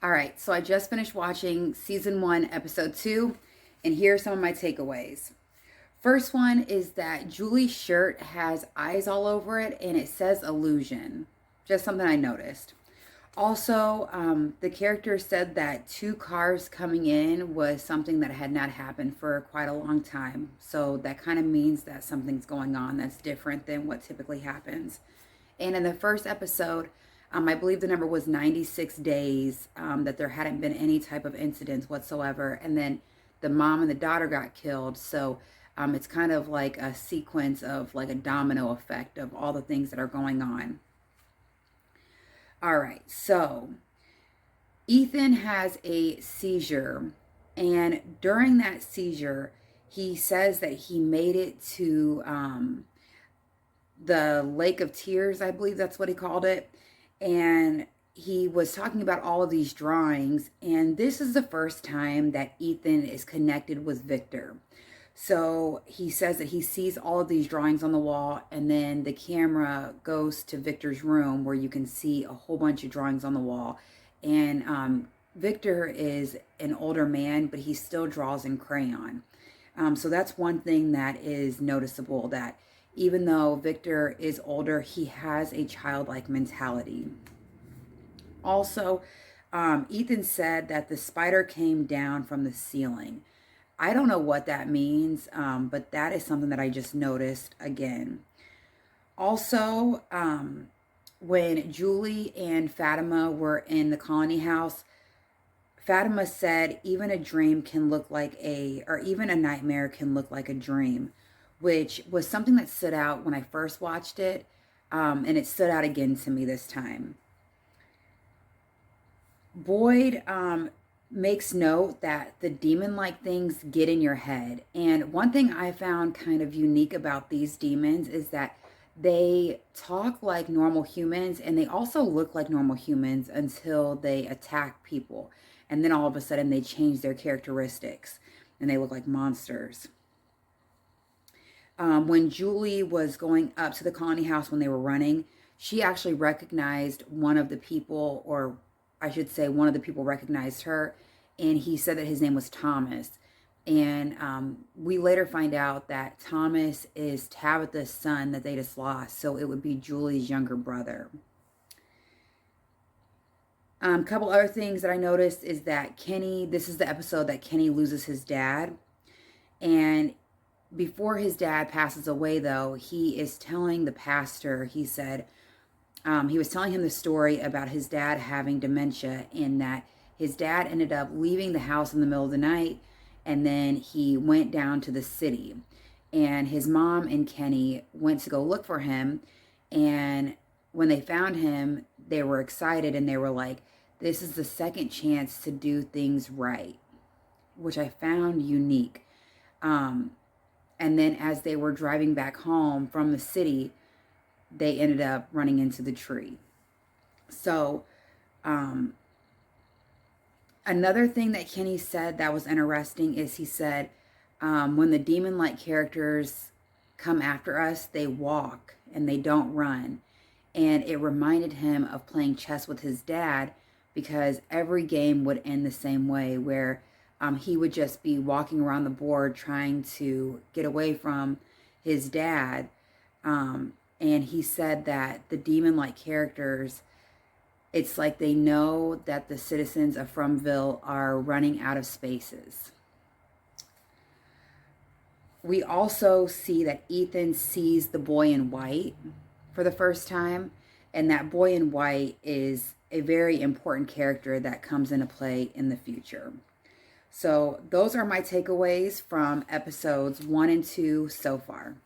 All right, so I just finished watching season 1, episode 2, and here are some of my takeaways. First one is that Julie's shirt has eyes all over it and it says illusion. Just something I noticed. Also, the character said that 2 cars coming in was something that had not happened for quite a long time. So that kind of means that something's going on that's different than what typically happens. And in the first episode, I believe the number was 96 days that there hadn't been any type of incidents whatsoever. And then the mom and the daughter got killed. So it's kind of like a sequence of like a domino effect of all the things that are going on. All right, so Ethan has a seizure, and during that seizure, he says that he made it to the Lake of Tears, I believe that's what he called it. And he was talking about all of these drawings, and this is the first time that Ethan is connected with Victor. So he says that he sees all of these drawings on the wall, and then the camera goes to Victor's room where you can see a whole bunch of drawings on the wall. And Victor is an older man, but he still draws in crayon. So that's one thing that is noticeable, that even though Victor is older, he has a childlike mentality. Also, Ethan said that the spider came down from the ceiling. I don't know what that means, but that is something that I just noticed again. Also, when Julie and Fatima were in the colony house, Fatima said even a dream can look like or even a nightmare can look like a dream, which was something that stood out when I first watched it, and it stood out again to me this time. Boyd makes note that the demon-like things get in your head. And one thing I found kind of unique about these demons is that they talk like normal humans and they also look like normal humans until they attack people. And then all of a sudden they change their characteristics and they look like monsters. When Julie was going up to the colony house when they were running, she actually recognized one of the people, or I should say one of the people recognized her, and he said that his name was Thomas. And we later find out that Thomas is Tabitha's son that they just lost, so it would be Julie's younger brother. A couple other things that I noticed is that Kenny, this is the episode that Kenny loses his dad. And before his dad passes away, though, he is telling the pastor, he said, he was telling him the story about his dad having dementia, and that his dad ended up leaving the house in the middle of the night, and then he went down to the city. And his mom and Kenny went to go look for him, and when they found him, they were excited, and they were like, this is the second chance to do things right, which I found unique. And then as they were driving back home from the city, they ended up running into the tree. So, another thing that Kenny said that was interesting is he said, when the demon-like characters come after us, they walk and they don't run. And it reminded him of playing chess with his dad, because every game would end the same way, where he would just be walking around the board trying to get away from his dad. And he said that the demon-like characters, it's like they know that the citizens of Fromville are running out of spaces. We also see that Ethan sees the boy in white for the first time, and that boy in white is a very important character that comes into play in the future. So those are my takeaways from episodes 1 and 2 so far.